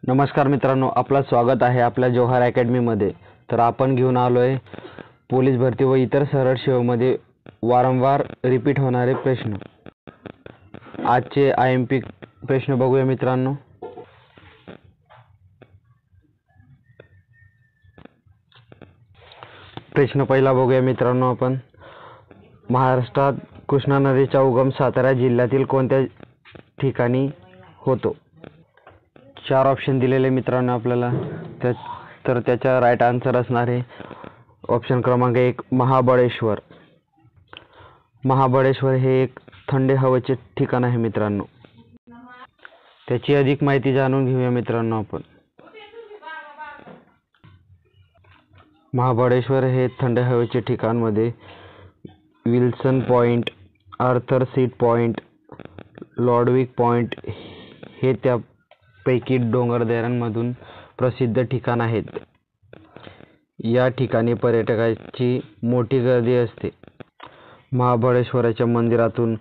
नमस्कार मित्रांनो, आपलं स्वागत आहे आपल्या जोहार अकॅडमीमध्ये। तर आपण घेऊन आलोय पोलीस भरती व इतर सरळ सेवेमध्ये वारंवार रिपीट होणारे प्रश्न। आजचे IMP प्रश्न बघूया मित्रांनो। प्रश्न पहिला बघूया मित्रांनो आपण। महाराष्ट्रात कृष्णा नदीचा उगम सातारा जिल्ह्यातील कोणत्या ठिकाणी होतो? 4 ऑप्शन दिलेले मित्रांनो आपल्याला। तर त्याचा राईट आन्सर असणार आहे ऑप्शन क्रमांक 1 महाबळेश्वर। महाबळेश्वर हे एक थंड हवेचे ठिकाण आहे मित्रांनो। त्याची अधिक माहिती जाणून घेऊया मित्रांनो आपण। महाबळेश्वर हे थंड हवेचे ठिकाण मध्ये Wilson Point, Arthur Seat Point, Lodwick Point हे त्यापैकी डोंगरदऱ्यांमधून प्रसिद्ध ठिकाण आहेत। या ठिकाणी पर्यटकांची मोठी गर्दी असते। महाबळेश्वराच्या मंदिरातून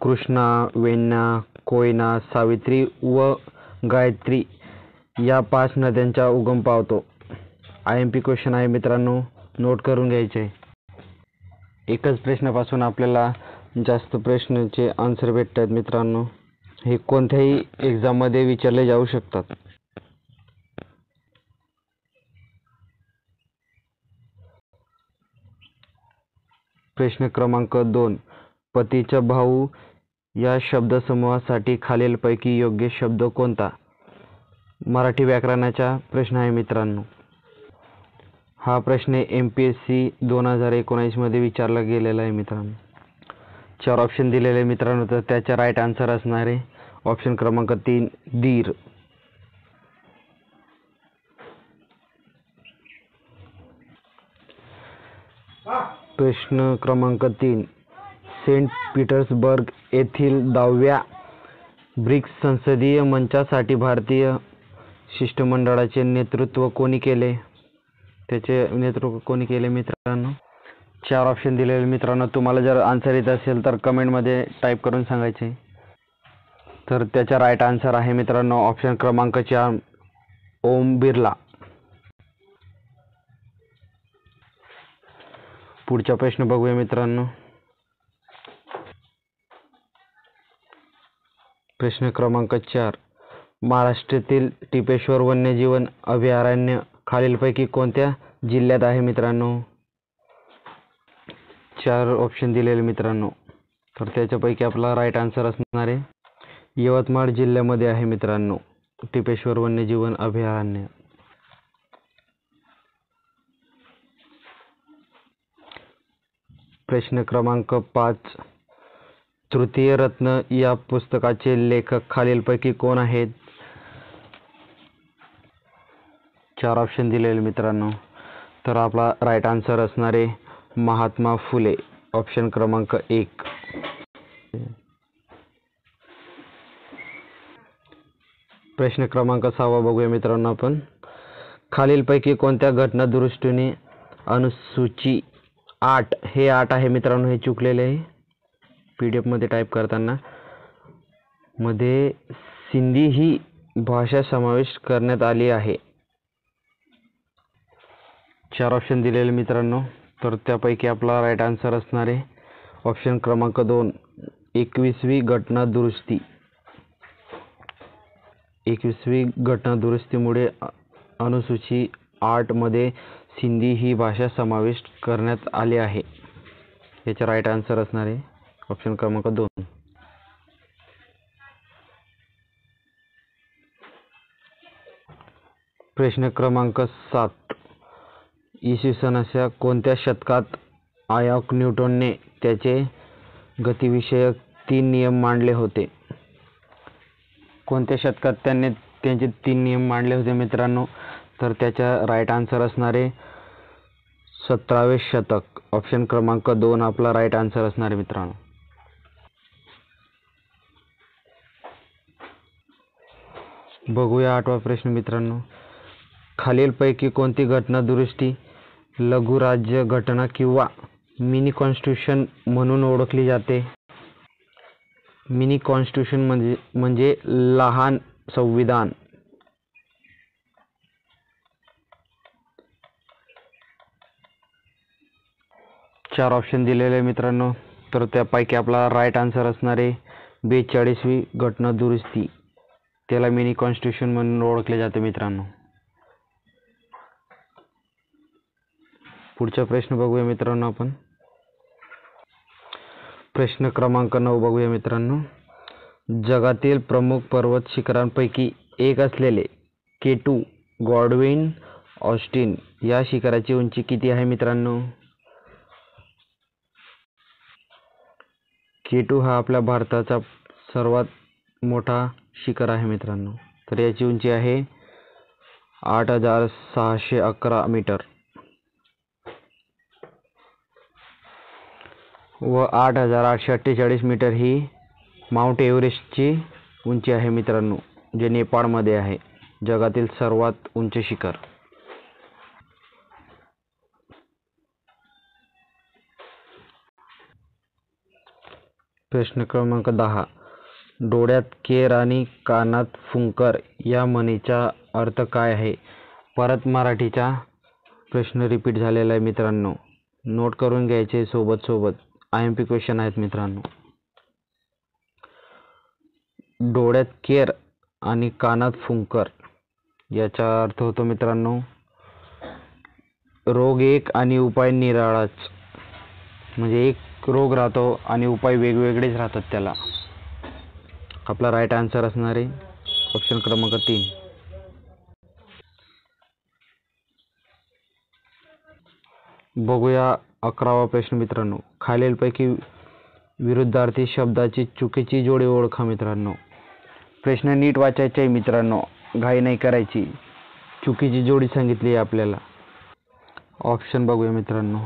कृष्णा, वेण्णा, कोयना, सावित्री व गायत्री या 5 नद्यांचा उगम पावतो। IMP क्वेश्चन आहे मित्रांनो, नोट करून घ्यायचे। एकच प्रश्नापासून आपल्याला जास्त प्रश्नांचे आन्सर भेटतात मित्रांनो। हे कोणत्याही एग्जाम मध्ये विचारले जाऊ शकतात। प्रश्न क्रमांक 2 पतीचा भाऊ या शब्दसमूहासाठी खालीलपैकी योग्य शब्द कोणता? मराठी व्याकरणाचा प्रश्न आहे मित्रांनो। हा प्रश्न MPSC 2019 मध्ये विचारला गेलेला आहे मित्रांनो। 4 ऑप्शन दिलेले मित्रांनो, तर त्याचा राईट आन्सर असणार आहे ऑप्शन क्रमांक 3 दीर। प्रश्न क्रमांक 3 सेंट पीटर्सबर्ग येथील 10व्या ब्रिक्स संसदीय मंचासाठी भारतीय शिष्टमंडळाचे नेतृत्व कोणी केले? त्याचे नेतृत्व कोणी केले मित्रांनो? 4 ऑप्शन दिलेले मित्रांनो। तुम्हाला जर आन्सर येत असेल तर कमेंट मध्ये टाईप करून सांगायचे। तर त्याचा राईट आन्सर आहे मित्रांनो ऑप्शन क्रमांक 4 ओम बिर्ला। पुढचा प्रश्न बघूया मित्रांनो। प्रश्न क्रमांक 4 महाराष्ट्रातील टिपेश्वर वन्यजीव अभयारण्य खालीलपैकी कोणत्या जिल्ह्यात आहे मित्रांनो? 4 ऑप्शन दिलेले मित्रांनो, तर त्याच्यापैकी आपला राईट आन्सर असणार आहे यवतमाळ जिल्ह्यामध्ये आहे मित्रांनो टिपेश्वर वन्यजीव अभयारण्य। प्रश्न क्रमांक 5 तृतीय रत्न या पुस्तकाचे लेखक खालीलपैकी कोण आहेत? 4 ऑप्शन दिलेले मित्रांनो, तर आपला राईट आन्सर असणार आहे महात्मा फुले ऑप्शन क्रमांक 1। प्रश्न क्रमांक 6 बघूया मित्रांनो आपण। खालीलपैकी कोणत्या घटना दुरुस्तीने अनुसूची 8 हे 8 आहे मित्रांनो, हे चुकलेले आहे PDF मध्ये टाईप करताना मध्ये सिंधी ही भाषा समाविष्ट करण्यात आली आहे। 4 ऑप्शन दिलेले मित्रांनो, तर त्यापैकी आपला राईट आन्सर असणार आहे ऑप्शन क्रमांक 2 21वी घटना दुरुस्ती। 21वी घटना दुरुस्तीमुळे अनुसूची 8 मध्ये सिंधी ही भाषा समाविष्ट करण्यात आली आहे। याचा राईट आन्सर असणार आहे ऑप्शन क्रमांक 2। प्रश्न क्रमांक 7 इसवी सनाच्या कोणत्या शतकात आयझॅक न्यूटनने त्याचे गतिविषयक 3 नियम मांडले होते? कोणत्या शतकात त्यांनी त्यांचे 3 नियम मांडले होते मित्रांनो? तर त्याचा राईट आन्सर असणार आहे 17वे शतक ऑप्शन क्रमांक 2 आपला राईट आन्सर असणार आहे मित्रांनो। बघूया 8वा प्रश्न मित्रांनो। खालीलपैकी कोणती घटना दुरुस्ती लघु राज्य घटना किंवा मिनी कॉन्स्टिट्यूशन म्हणून ओळखली जाते? मिनी कॉन्स्टिट्यूशन म्हणजे लहान संविधान। 4 ऑप्शन दिलेले आहे मित्रांनो. तर त्यापैकी आपला राईट आन्सर असणार आहे 42वी घटना दुरुस्ती. त्याला मिनी कॉन्स्टिट्यूशन म्हणून ओळखले जाते मित्रांनो. पुढचा प्रश्न बघूया मित्रांनो आपण. प्रश्न क्रमांक 9 बघूया मित्रांनो. जगातील प्रमुख पर्वत शिखरांपैकी एक असलेले K2 गॉडविन ऑस्टिन या शिखराची उंची किती आहे मित्रांनो? K2 हा आपल्या भारताचा सर्वात मोठा शिखर आहे मित्रांनो. तर याची उंची आहे 8611 मीटर व 8848 मीटर ही माउंट एव्हरेस्टची उंची आहे मित्रांनो, जे नेपाळमध्ये आहे, जगातील सर्वात उंच शिखर. प्रश्न क्रमांक 10. डोळ्यात केर आणि कानात फुंकर या म्हणीचा अर्थ काय आहे? परत मराठीचा प्रश्न रिपीट झालेला आहे मित्रांनो, नोट करून घ्यायचे सोबत सोबत. IMP क्वेश्चन आहेत मित्रांनो. डोळ्यात केर आणि कानात फुंकर याचा अर्थ होतो मित्रांनो रोग एक आणि उपाय निराळाच. म्हणजे एक रोग राहतो आणि उपाय वेगवेगळेच राहतात त्याला. आपला राईट आन्सर असणार आहे ऑप्शन क्रमांक 3. बघूया 11वा प्रश्न मित्रांनो. खालीलपैकी विरुद्धार्थी शब्दाची चुकीची जोडी ओळखा मित्रांनो. प्रश्न नीट वाचायचा आहे मित्रांनो, घाई नाही करायची. चुकीची जोडी सांगितली आहे आपल्याला. ऑप्शन बघूया मित्रांनो.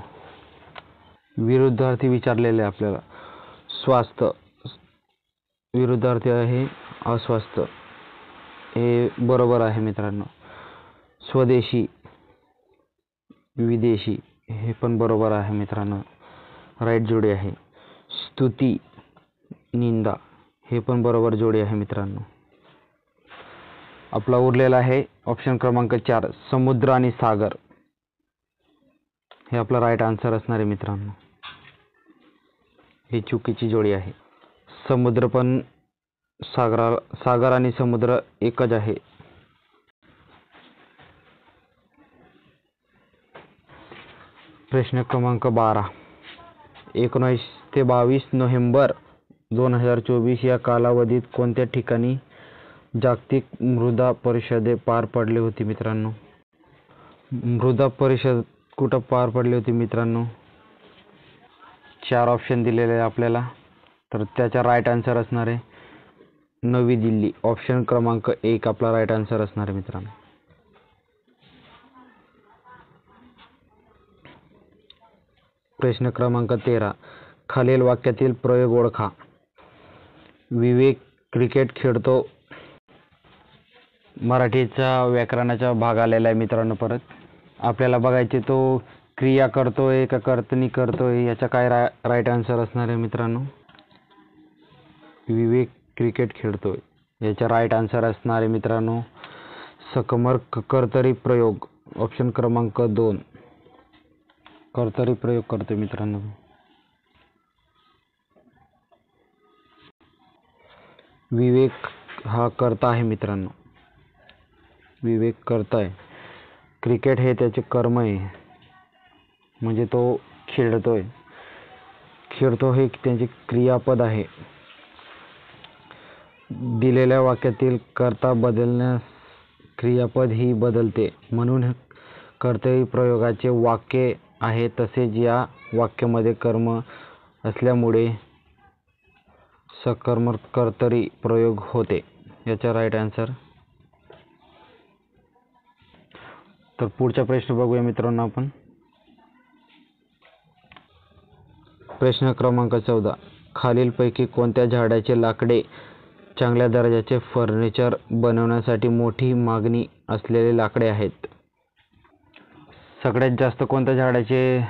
विरुद्धार्थी विचारलेले आपल्याला. स्वास्थ्य विरुद्धार्थी आहे अस्वस्थ, हे बरोबर आहे मित्रांनो. स्वदेशी विदेशी, हे पण बरोबर आहे मित्रांनो, राईट जोडी आहे. स्तुती निंदा, हे पण बरोबर जोडी आहे मित्रांनो. आपला उरलेला आहे ऑप्शन क्रमांक 4 समुद्र आणि सागर. हे आपला राईट आन्सर असणार आहे मित्रांनो. ही चुकीची जोडी आहे. समुद्र पण सागर आणि समुद्र एकच आहे. प्रश्न क्रमांक 12. 19 ते 22 नोव्हेंबर 2024 या कालावधीत कोणत्या ठिकाणी जागतिक मृदा परिषदे पार पडली होती मित्रांनो? मृदा परिषद कुठं पार पडली होती मित्रांनो? 4 ऑप्शन दिलेले आहे आपल्याला. तर त्याचा राईट आन्सर असणार आहे नवी दिल्ली. ऑप्शन क्रमांक 1 आपला राईट आन्सर असणार आहे मित्रांनो. प्रश्न क्रमांक 13. खालील वाक्यातील प्रयोग ओळखा. विवेक क्रिकेट खेळतो. मराठीचा व्याकरणाचा भाग आलेला आहे मित्रांनो. परत आपल्याला बघायचे तो क्रिया करतोय का कर्तनी करतोय, याचा काय राईट आन्सर असणार आहे मित्रांनो? विवेक क्रिकेट खेळतोय याचा राईट आन्सर असणार आहे मित्रांनो सकर्मक कर्तरी प्रयोग. ऑप्शन क्रमांक 2 कर्तरी प्रयोग करतोय मित्रांनो. विवेक हा कर्ता आहे मित्रांनो. विवेक कर्ता आहे. क्रिकेट हे त्याचे कर्म आहे, म्हणजे तो खेळतोय. खेळतो हे त्याचे क्रियापद आहे. दिलेल्या वाक्यातील कर्ता बदलण्यास क्रियापद ही बदलते, म्हणून कर्तरी प्रयोगाचे वाक्य आहे. तसेच या वाक्यामध्ये कर्म असल्यामुळे सकर्मक कर्तरी प्रयोग होते. याचा राईट आन्सर. तर पुढचा प्रश्न बघूया मित्रांनो आपण. प्रश्न क्रमांक 14. खालीलपैकी कोणत्या झाडाचे लाकडे चांगल्या दर्जाचे फर्निचर बनवण्यासाठी मोठी मागणी असलेले लाकडे आहेत? सगळ्यात जास्त कोणत्या झाडाचे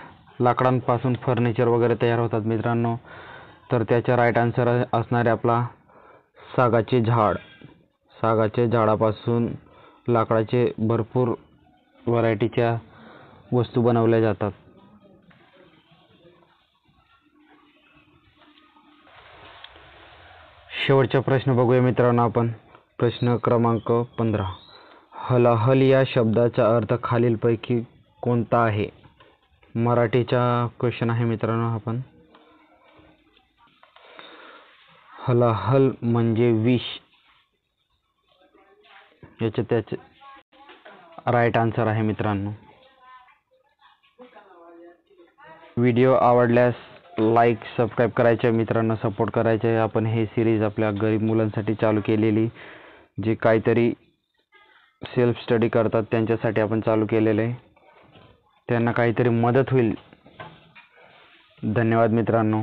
लाकडांपासून फर्निचर वगैरे तयार होतात मित्रांनो? तर त्याचा राईट आन्सर असणार आहे आपला सागाचे झाड. सागाच्या झाडापासून लाकडाचे भरपूर व्हरायटीच्या वस्तू बनवल्या जातात. शेवटचा प्रश्न बघूया मित्रांनो आपण. प्रश्न क्रमांक 15. हलाहल या शब्दाचा अर्थ खालीलपैकी कोणता आहे? मराठीचा क्वेश्चन आहे मित्रांनो. आपण हलाहल म्हणजे विष, त्याचे राईट आन्सर आहे मित्रांनो. व्हिडिओ आवडल्यास लाईक सबस्क्राईब करायचे मित्रांनो, सपोर्ट करायचे. आपण हे सिरीज आपल्या गरीब मुलांसाठी चालू केलेली, जे काहीतरी सेल्फ स्टडी करतात त्यांच्यासाठी आपण चालू केलेलं आहे. त्यांना काहीतरी मदत होईल. धन्यवाद मित्रांनो.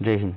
जय हिंद.